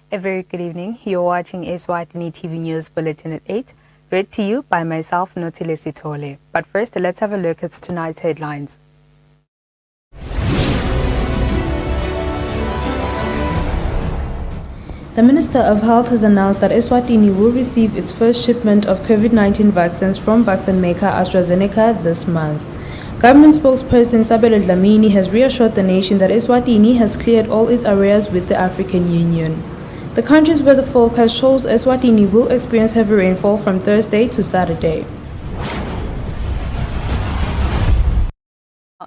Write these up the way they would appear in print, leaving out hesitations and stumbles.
A very good evening. You're watching Eswatini TV News Bulletin at 8, read to you by myself, Notile Sitole. But first, let's have a look at tonight's headlines. The Minister of Health has announced that Eswatini will receive its first shipment of COVID-19 vaccines from vaccine maker AstraZeneca this month. Government spokesperson Sabelo Dlamini has reassured the nation that Eswatini has cleared all its arrears with the African Union. The country's weather forecast shows Eswatini will experience heavy rainfall from Thursday to Saturday.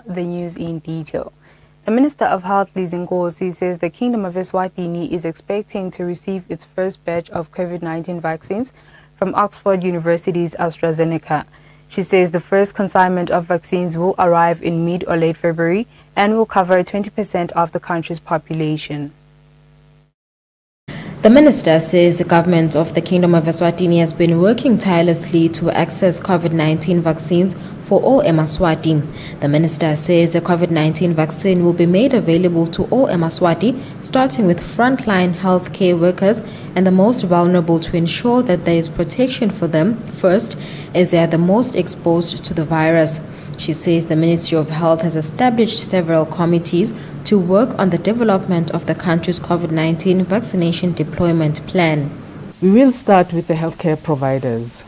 The news in detail. The Minister of Health, Lizinkosi, says the Kingdom of Eswatini is expecting to receive its first batch of COVID-19 vaccines from Oxford University's AstraZeneca. She says the first consignment of vaccines will arrive in mid or late February and will cover 20% of the country's population. The minister says the government of the Kingdom of Eswatini has been working tirelessly to access COVID-19 vaccines for all Emaswati. The minister says the COVID-19 vaccine will be made available to all Emaswati, starting with frontline healthcare workers and the most vulnerable, to ensure that there is protection for them first, as they are the most exposed to the virus. She says the Ministry of Health has established several committees to work on the development of the country's COVID-19 vaccination deployment plan. We will start with the healthcare providers,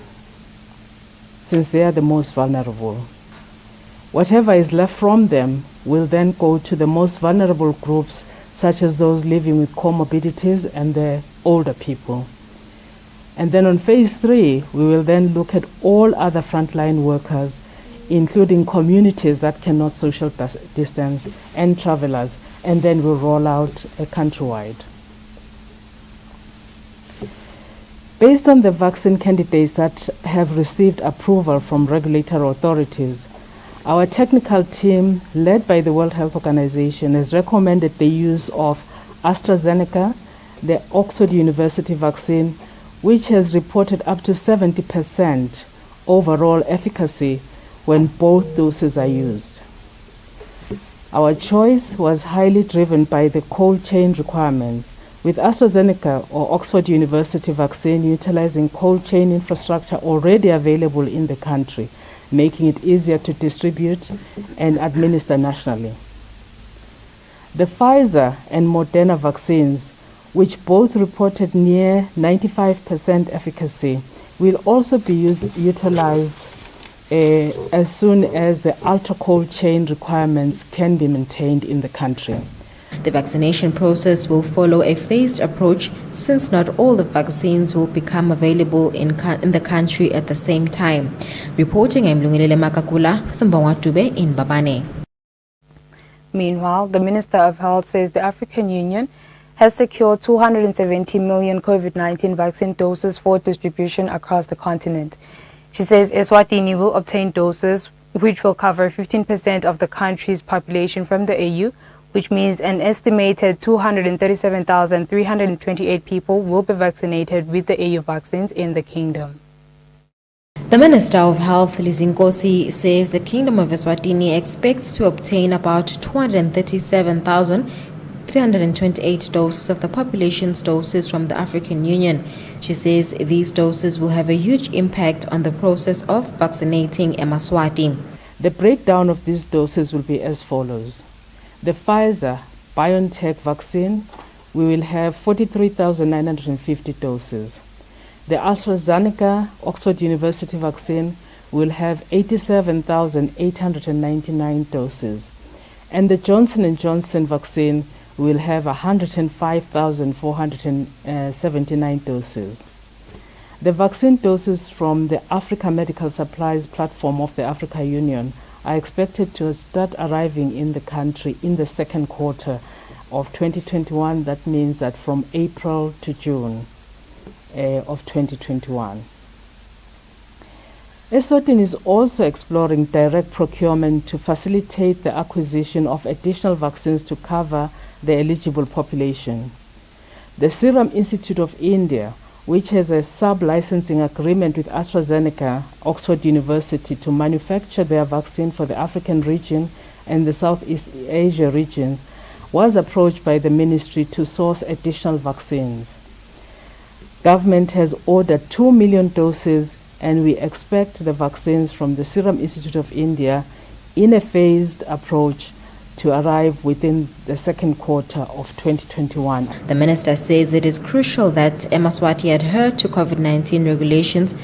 since they are the most vulnerable. Whatever is left from them will then go to the most vulnerable groups, such as those living with comorbidities and the older people. And then on phase 3, we will then look at all other frontline workers, including communities that cannot social distance and travelers, and then we'll roll out countrywide. Based on the vaccine candidates that have received approval from regulatory authorities, our technical team, led by the World Health Organization, has recommended the use of AstraZeneca, the Oxford University vaccine, which has reported up to 70% overall efficacy when both doses are used. Our choice was highly driven by the cold chain requirements, with AstraZeneca or Oxford University vaccine utilizing cold chain infrastructure already available in the country, making it easier to distribute and administer nationally. The Pfizer and Moderna vaccines, which both reported near 95% efficacy, will also be utilized as soon as the ultra-cold chain requirements can be maintained in the country. The vaccination process will follow a phased approach, since not all the vaccines will become available in the country at the same time. Reporting, I'm Lungilele Makakula with Mbawatube in Babane. Meanwhile, the Minister of Health says the African Union has secured 270 million COVID-19 vaccine doses for distribution across the continent. She says Eswatini will obtain doses which will cover 15% of the country's population from the AU, which means an estimated 237,328 people will be vaccinated with the AU vaccines in the kingdom. The Minister of Health, Lizinkosi, says the Kingdom of Eswatini expects to obtain about 237,328 doses of the population's doses from the African Union. She says these doses will have a huge impact on the process of vaccinating Emaswati. The breakdown of these doses will be as follows. The Pfizer-BioNTech vaccine, we will have 43,950 doses. The AstraZeneca Oxford University vaccine will have 87,899 doses. And the Johnson & Johnson vaccine will have 105,479 doses. The vaccine doses from the Africa Medical Supplies platform of the African Union are expected to start arriving in the country in the second quarter of 2021. That means that from April to June of 2021. Eswatini is also exploring direct procurement to facilitate the acquisition of additional vaccines to cover the eligible population. The Serum Institute of India, which has a sub-licensing agreement with AstraZeneca, Oxford University, to manufacture their vaccine for the African region and the Southeast Asia regions, was approached by the ministry to source additional vaccines. Government has ordered 2 million doses, and we expect the vaccines from the Serum Institute of India in a phased approach to arrive within the second quarter of 2021. The minister says it is crucial that eMaswati adhere to COVID-19 regulations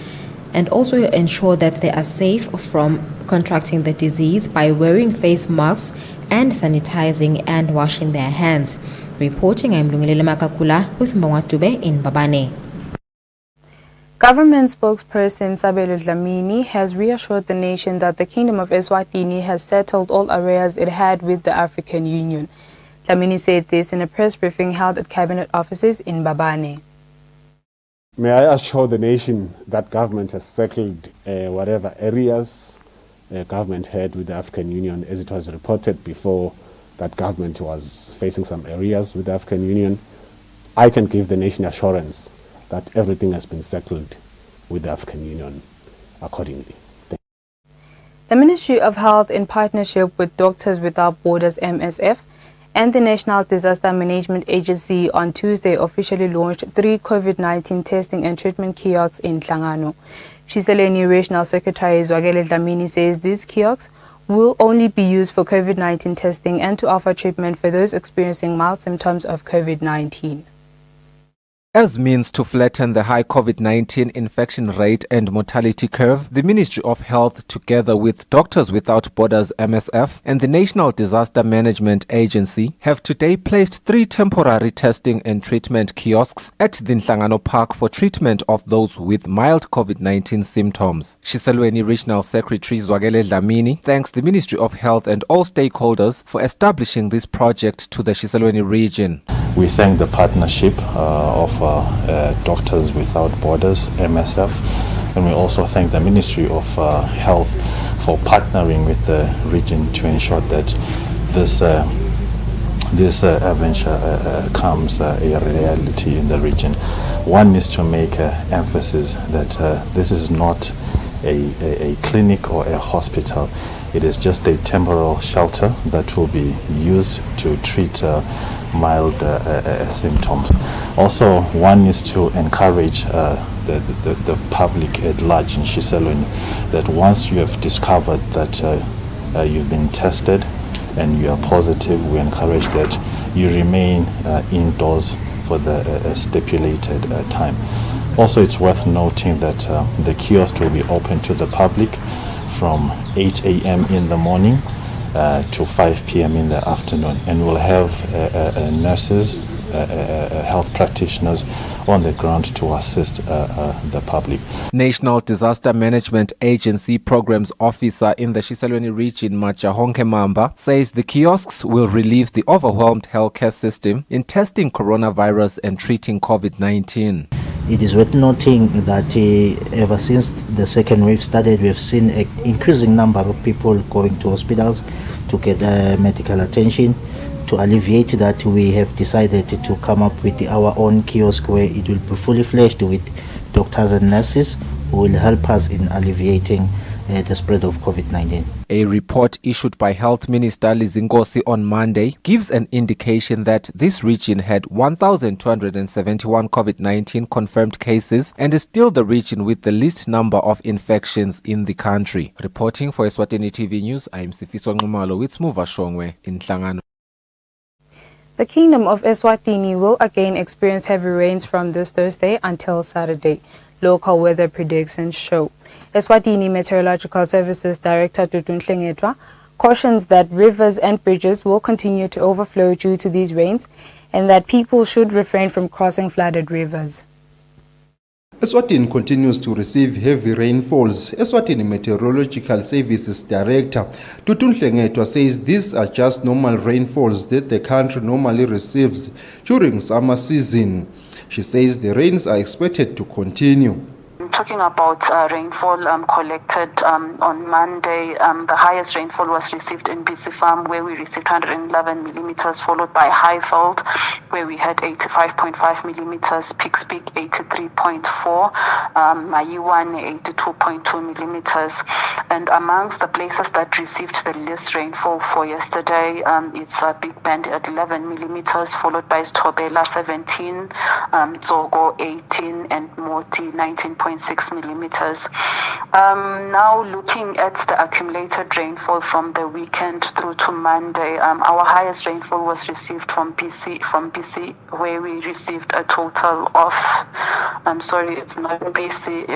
and also ensure that they are safe from contracting the disease by wearing face masks and sanitizing and washing their hands. Reporting, I'm Lungile Makakula with Mwatube in Babane. Government spokesperson Sabelo Dlamini has reassured the nation that the Kingdom of Eswatini has settled all arrears it had with the African Union. Dlamini said this in a press briefing held at cabinet offices in Babane. May I assure the nation that government has settled whatever arrears government had with the African Union, as it was reported before that government was facing some arrears with the African Union. I can give the nation assurance that everything has been settled with the African Union accordingly. The Ministry of Health, in partnership with Doctors Without Borders (MSF) and the National Disaster Management Agency, on Tuesday officially launched 3 COVID-19 testing and treatment kiosks in Hlangano. Shiselweni Regional Secretary Zwagele Dlamini says these kiosks will only be used for COVID-19 testing and to offer treatment for those experiencing mild symptoms of COVID-19. As means to flatten the high COVID-19 infection rate and mortality curve, the Ministry of Health, together with Doctors Without Borders (MSF) and the National Disaster Management Agency, have today placed 3 temporary testing and treatment kiosks at the Nhlangano Park for treatment of those with mild COVID-19 symptoms. Shiselweni Regional Secretary Zwagele Dlamini thanks the Ministry of Health and all stakeholders for establishing this project to the Shiselweni region. We thank the partnership of Doctors Without Borders, MSF, and we also thank the Ministry of Health for partnering with the region to ensure that this adventure comes a reality in the region. One is to make emphasis that this is not a clinic or a hospital. It is just a temporal shelter that will be used to treat mild symptoms. Also, one is to encourage the public at large in Shiselweni that once you have discovered that you've been tested and you are positive, we encourage that you remain indoors for the stipulated time. Also, it's worth noting that the kiosk will be open to the public from 8 a.m. in the morning to 5 p.m. in the afternoon, and we'll have nurses, health practitioners on the ground to assist the public. National Disaster Management Agency Programs Officer in the Shiselweni region, Majahonke Mamba, says the kiosks will relieve the overwhelmed healthcare system in testing coronavirus and treating COVID-19. It is worth noting that ever since the second wave started, we've seen an increasing number of people going to hospitals to get medical attention. To alleviate that, we have decided to come up with our own kiosk where it will be fully fledged with doctors and nurses who will help us in alleviating the spread of COVID-19. A report issued by Health Minister Lizingosi on Monday gives an indication that this region had 1,271 COVID-19 confirmed cases and is still the region with the least number of infections in the country. Reporting for Eswatini TV News, I am Sifiso Nxumalo with Smuva Shongwe in Hlangano. The Kingdom of Eswatini will again experience heavy rains from this Thursday until Saturday, local weather predictions show. Eswatini Meteorological Services Director Tutun Hlengetwa cautions that rivers and bridges will continue to overflow due to these rains and that people should refrain from crossing flooded rivers. Eswatini continues to receive heavy rainfalls. Eswatini Meteorological Services Director Tutun Hlengetwa says these are just normal rainfalls that the country normally receives during summer season. She says the rains are expected to continue. talking about rainfall collected on Monday, the highest rainfall was received in BC Farm, where we received 111 millimeters, followed by Highveld, where we had 85.5 millimeters, Pikes Peak 83.4, Mayuan 82.2 millimeters. And amongst the places that received the least rainfall for yesterday, it's Big Bend at 11 millimeters, followed by Stobela 17, Zogo 18, and Moti 19.6 millimeters. Now looking at the accumulated rainfall from the weekend through to Monday, our highest rainfall was received from BC, where we received a total of, it's not BC,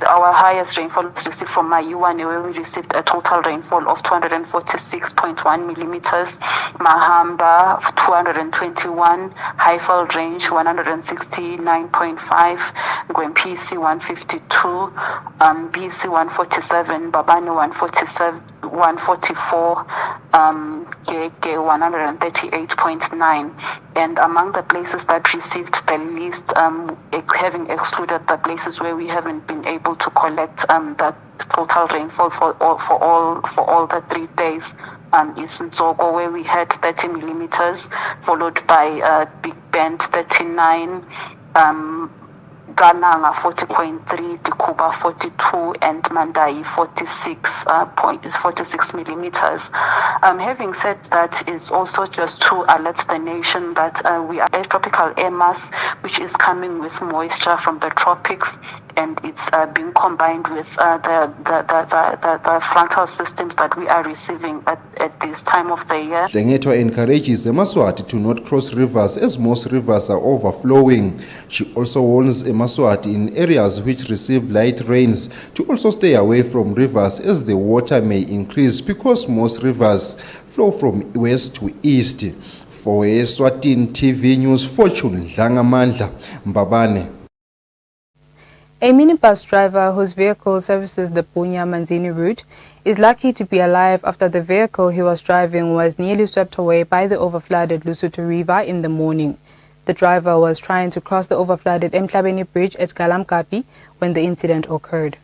our highest rainfall was received from Mayuane, where we received a total rainfall of 246.1 millimeters, Mahamba 221, Highveld Range 169.5, Gwempisi 152, BC 147, Babane 144, Gege 138.9. And among the places that received the least, having excluded the places where we haven't been able to collect the total rainfall for all the 3 days, is Nzogo, where we had 30 millimeters, followed by Big Bend 39, Gananga 40.3, Dikuba 42, and Mandai 46 millimeters. Having said that, it's also just to alert the nation that we are a tropical air mass, which is coming with moisture from the tropics, and it's being combined with the frontal systems that we are receiving at this time of the year. Dlengetwa encourages the Emaswati to not cross rivers, as most rivers are overflowing. She also warns Emaswati in areas which receive light rains to also stay away from rivers, as the water may increase because most rivers flow from west to east. For Eswatini TV News, Fortune Dlangamandla, Mbabane. A minibus driver whose vehicle services the Punya-Manzini route is lucky to be alive after the vehicle he was driving was nearly swept away by the overflooded Lusuthu River in the morning. The driver was trying to cross the overflooded Mhlabeni Bridge at Galamkapi when the incident occurred.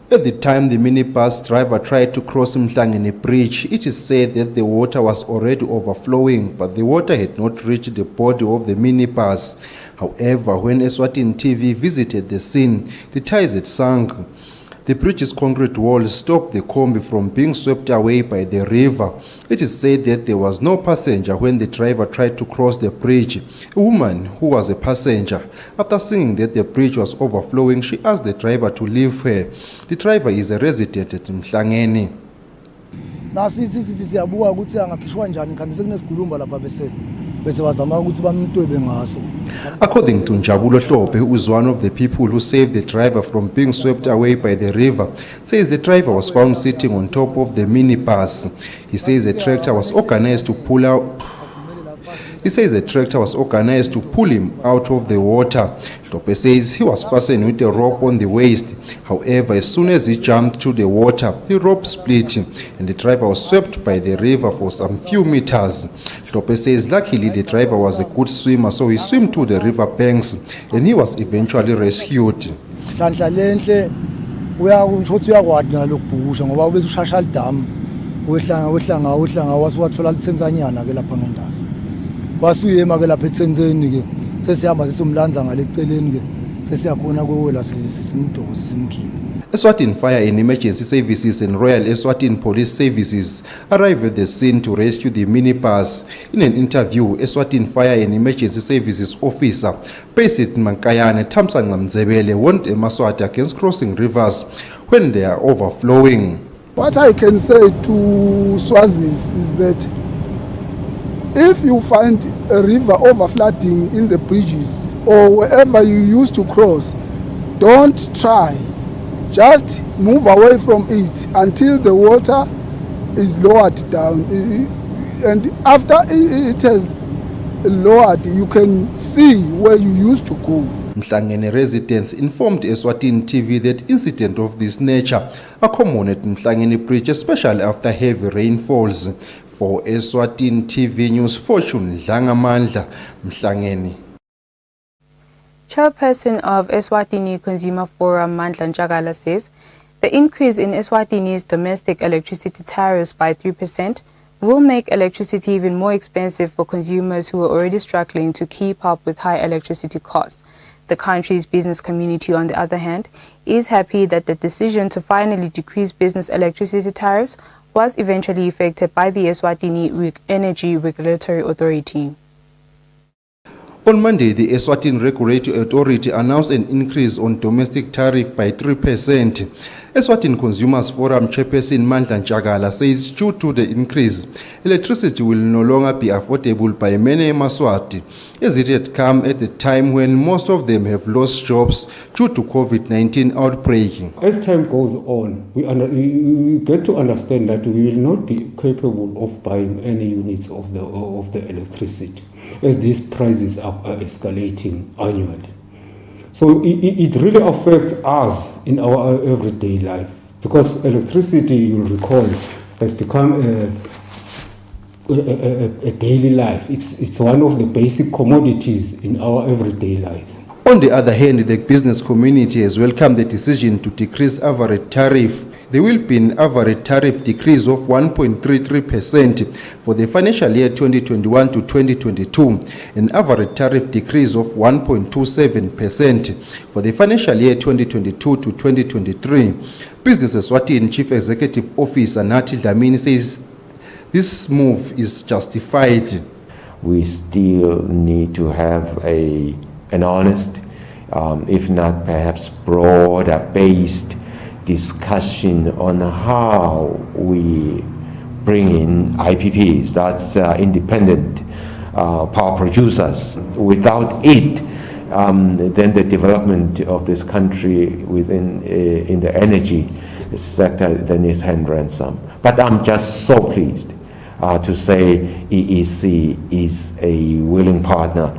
At the time the minibus driver tried to cross Mhlangeni Bridge, it is said that the water was already overflowing, but the water had not reached the body of the minibus. However, when Eswatini TV visited the scene, the ties had sunk. The bridge's concrete walls stopped the combi from being swept away by the river. It is said that there was no passenger when the driver tried to cross the bridge. A woman who was a passenger, after seeing that the bridge was overflowing, she asked the driver to leave her. The driver is a resident at Mhlangeni. According to Njabulo Hlope, who is one of the people who saved the driver from being swept away by the river, says the driver was found sitting on top of the minibus. He says a tractor was organized to pull him out of the water. Hlope says he was fastened with a rope on the waist. However, as soon as he jumped to the water, the rope split and the driver was swept by the river for some few meters. Hlope says luckily the driver was a good swimmer, so he swam to the river banks and he was eventually rescued. Wasuyema ke lapha etsenzeni ke sesihamba sesomlanza ngale eceleni ke sesiyakhona kwewela simdoze simkhiphe. Eswatini Fire and Emergency Services and Royal Eswatini Police Services arrived at the scene to rescue the minibus. In an interview, Eswatini Fire and Emergency Services officer based at Mankayane, Thamsanqa Mzebele, warned Emaswati against crossing rivers when they are overflowing. What I can say to Swazis is that if you find a river overflooding in the bridges or wherever you used to cross, don't try. Just move away from it until the water is lowered down. And after it has lowered, you can see where you used to go. Mhlangeni residents informed Eswatini TV that incidents of this nature are common at Mhlangeni Bridge, especially after heavy rainfalls. For Eswatini TV News, Fortune Dlangamandla, Mhlangeni. Chairperson of Eswatini Consumer Forum, Mandla Njagala, says the increase in Eswatini's domestic electricity tariffs by 3% will make electricity even more expensive for consumers who are already struggling to keep up with high electricity costs. The country's business community, on the other hand, is happy that the decision to finally decrease business electricity tariffs was eventually effected by the Eswatini Energy Regulatory Authority. On Monday, the Eswatini Regulatory Authority announced an increase on domestic tariff by 3%. Eswatini Consumers Forum Chairperson Mandla Njagala says due to the increase, electricity will no longer be affordable by many Emaswati, as it had come at a time when most of them have lost jobs due to COVID-19 outbreak. As time goes on, we get to understand that we will not be capable of buying any units of the electricity, as these prices are escalating annually. So it really affects us in our everyday life, because electricity, you'll recall, has become a daily life. It's one of the basic commodities in our everyday lives. On the other hand, the business community has welcomed the decision to decrease average tariff. There will be an average tariff decrease of 1.33% for the financial year 2021 to 2022, an average tariff decrease of 1.27% for the financial year 2022 to 2023. Business Eswatini Chief Executive Officer Nathi Dlamini says this move is justified. We still need to have an honest, if not perhaps broader-based discussion on how we bring in IPPs, that's independent power producers. Without it, then the development of this country in the energy sector then is hand ransom. But I'm just so pleased to say EEC is a willing partner.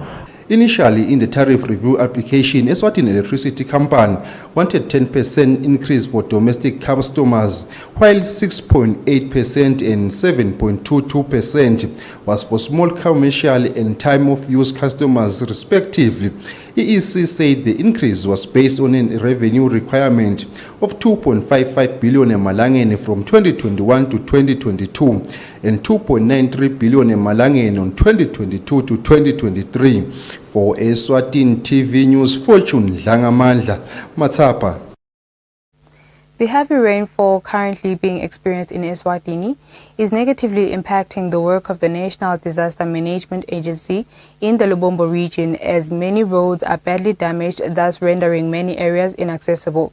Initially, in the tariff review application, Eswatini Electricity Company wanted 10% increase for domestic customers, while 6.8% and 7.22% was for small commercial and time-of-use customers, respectively. EEC said the increase was based on a revenue requirement of 2.55 billion emalangeni from 2021 to 2022 and 2.93 billion emalangeni on 2022 to 2023. For Eswatini TV News, Fortune Dlangamandla, Matsapa. The heavy rainfall currently being experienced in Eswatini is negatively impacting the work of the National Disaster Management Agency in the Lubombo region, as many roads are badly damaged, thus rendering many areas inaccessible.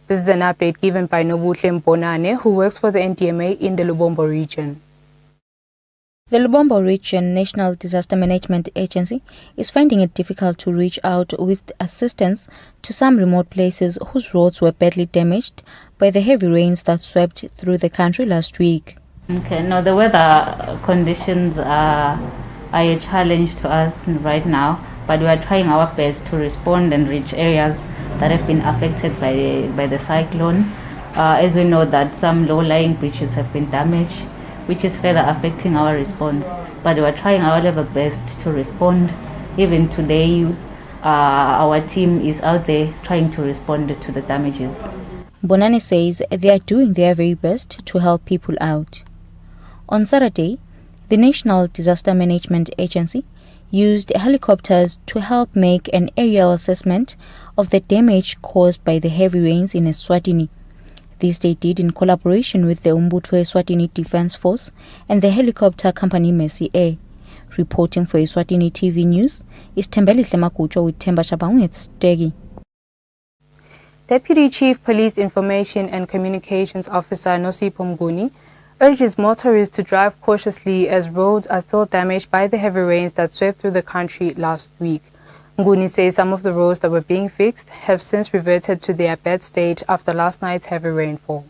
This is an update given by Nobuhle Mbonane, who works for the NDMA in the Lubombo region. The Lubombo Region National Disaster Management Agency is finding it difficult to reach out with assistance to some remote places whose roads were badly damaged by the heavy rains that swept through the country last week. Okay, no, the weather conditions are a challenge to us right now, but we are trying our best to respond and reach areas that have been affected by the cyclone. As we know that some low-lying bridges have been damaged, which is further affecting our response. But we are trying our level best to respond. Even today, our team is out there trying to respond to the damages. Bonane says they are doing their very best to help people out. On Saturday, the National Disaster Management Agency used helicopters to help make an aerial assessment of the damage caused by the heavy rains in Eswatini. This they did in collaboration with the Umbutho Eswatini Defence Force and the helicopter company Mercy Air. Reporting for Eswatini TV News is Tembelihle Makucho with Temba Shabang at Stegi. Deputy Chief Police Information and Communications Officer Nosipho Mnguni urges motorists to drive cautiously as roads are still damaged by the heavy rains that swept through the country last week. Mnguni says some of the roads that were being fixed have since reverted to their bad state after last night's heavy rainfall.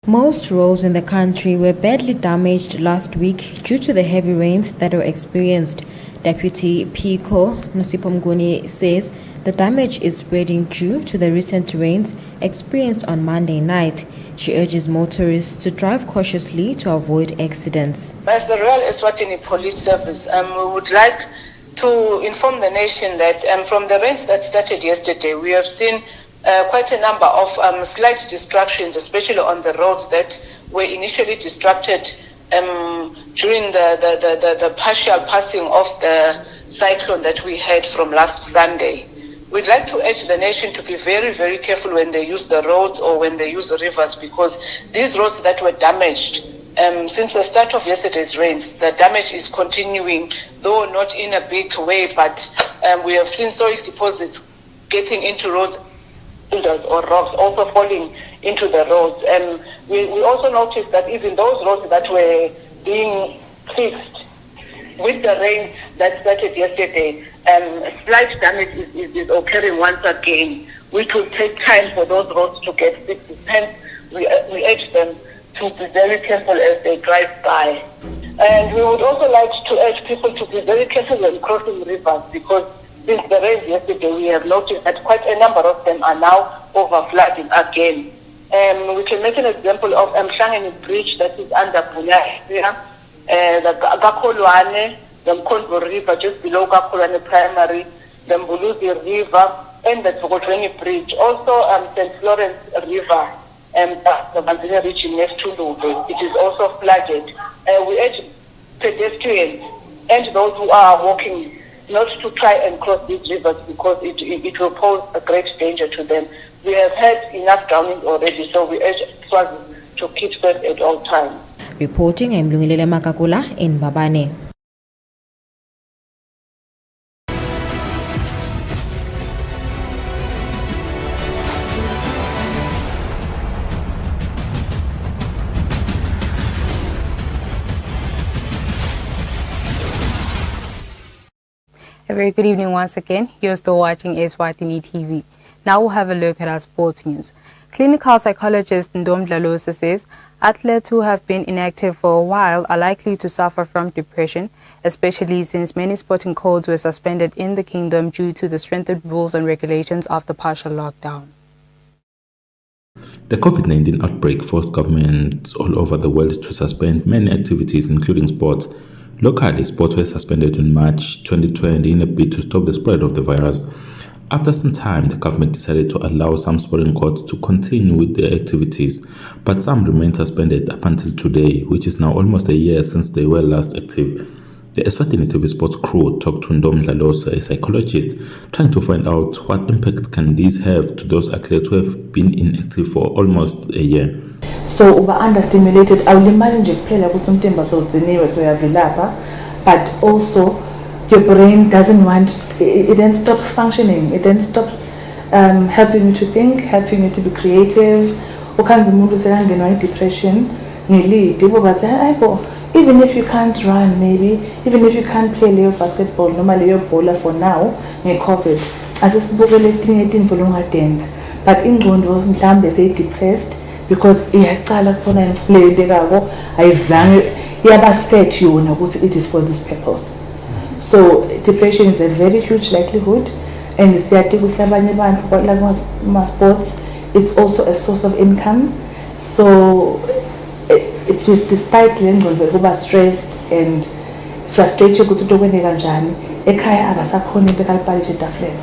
Most roads in the country were badly damaged last week due to the heavy rains that were experienced. Deputy Pico Nosipho Mnguni says the damage is spreading due to the recent rains experienced on Monday night. She urges motorists to drive cautiously to avoid accidents. As the Royal Eswatini Police Service, we would like to inform the nation that from the rains that started yesterday, we have seen quite a number of slight distractions, especially on the roads that were initially distracted during the partial passing of the cyclone that we had from last Sunday. We'd like to urge the nation to be very, very careful when they use the roads or when they use the rivers, because these roads that were damaged since the start of yesterday's rains, the damage is continuing, though not in a big way, but we have seen soil deposits getting into roads or rocks also falling into the roads. And we also noticed that even those roads that were being fixed with the rain that started yesterday, slight damage is occurring once again, which will take time for those roads to get fixed. Hence, we urge them to be very careful as they drive by. And we would also like to urge people to be very careful when crossing rivers, because since the rain yesterday, we have noticed that quite a number of them are now over-flooding again. We can make an example of Mhlangeni Bridge that is under Bunya area, the Gakolwane, the Mkhonto River just below Gakolwane Primary, the Mbuluzi River, and the Tsokotweni Bridge. Also, St. Lawrence River, the Manzini region next to Lube, it is also flooded. We urge pedestrians and those who are walking not to try and cross these rivers, because it will pose a great danger to them. We have had enough drownings already, so we urge Swazi to keep safe at all times. Reporting, I'm Lungilele Makakula in Mbabane. A very good evening once again. You're still watching Eswatini TV. Now we'll have a look at our sports news. Clinical psychologist Ndomdlalosa says athletes who have been inactive for a while are likely to suffer from depression, especially since many sporting codes were suspended in the kingdom due to the strengthened rules and regulations after partial lockdown. The COVID-19 outbreak forced governments all over the world to suspend many activities, including sports. Locally, sports were suspended in March 2020 in a bid to stop the spread of the virus. After some time, the government decided to allow some sporting courts to continue with their activities, but some remain suspended up until today, which is now almost a year since they were last active. The Eswatini TV sports crew talked to Ndomdlalosa, a psychologist, trying to find out what impact can these have to those athletes who have been inactive for almost a year. So uba understimulated, awulimali nje kuphela ukuthi umthemba sowudziniwe soyavilapha, but also your brain doesn't want, it then stops functioning, it then stops helping you to think, helping you to be creative. Ukhanza umuntu sekangenwa i-depression ngilidi bathi hayibo, even if you can't run, maybe even if you can't play leyo basketball noma leyo bhola for now nge-COVID, asesibukele etinye izinto longadenda, but ingqondo mhlambe seyi-depressed because iyaqala khona le into kako ayizange iyabaset yona ukuthi it is for this purpose. So depression is a very huge likelihood, and siyathi ukuthi abanye abantu like ma sports, it's also a source of income. So it is despite le ngqondo kuba stressed and frustrated ukuthi into kwenzeka kanjani ekhaya abasakhona into kalibhalisha etafuleni.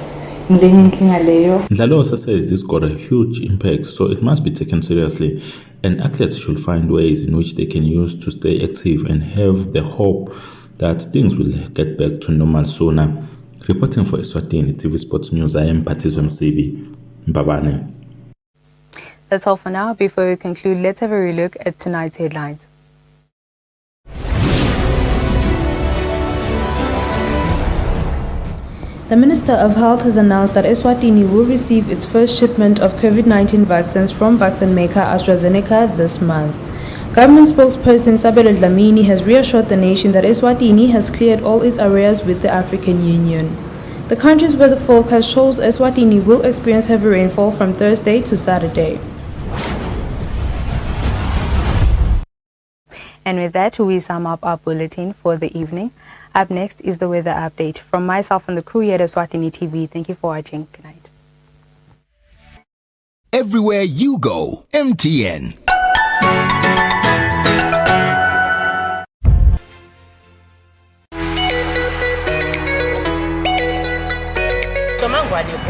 Ndlalosa says this got a huge impact, so it must be taken seriously, and athletes should find ways in which they can use to stay active and have the hope that things will get back to normal sooner. Reporting for Eswatini TV Sports News, I am Patizwe Msibi, Mbabane. That's all for now. Before we conclude, let's have a relook at tonight's headlines. The Minister of Health has announced that Eswatini will receive its first shipment of COVID-19 vaccines from vaccine maker AstraZeneca this month. Government spokesperson Sabelo Dlamini has reassured the nation that Eswatini has cleared all its arrears with the African Union. The country's weather forecast shows Eswatini will experience heavy rainfall from Thursday to Saturday. And with that, we sum up our bulletin for the evening. Up next is the weather update. From myself and the crew here at Eswatini TV, thank you for watching. Good night. Everywhere you go, MTN.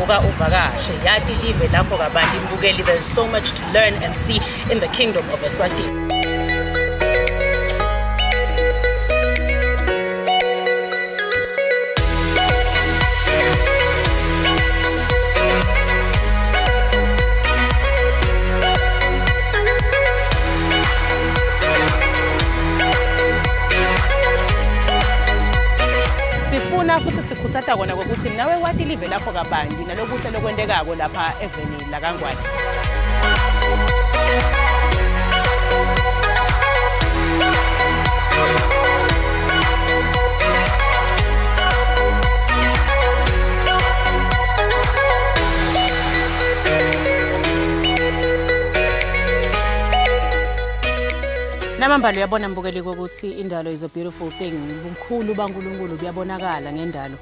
vuka uvakashe yati live lakho kabanti mbukeli. There's so much to learn and see in the kingdom of Eswatini. Sifuna futhi sikhuthaza kona ukuthi nawe wati live lakho kabanti nalokuhle lokwendekako lapha eveni la kaNgwane. Namambalo uyabona mbukeli ukuthi indalo is a beautiful thing. Ubukhulu baNkulunkulu buyabonakala ngendalo.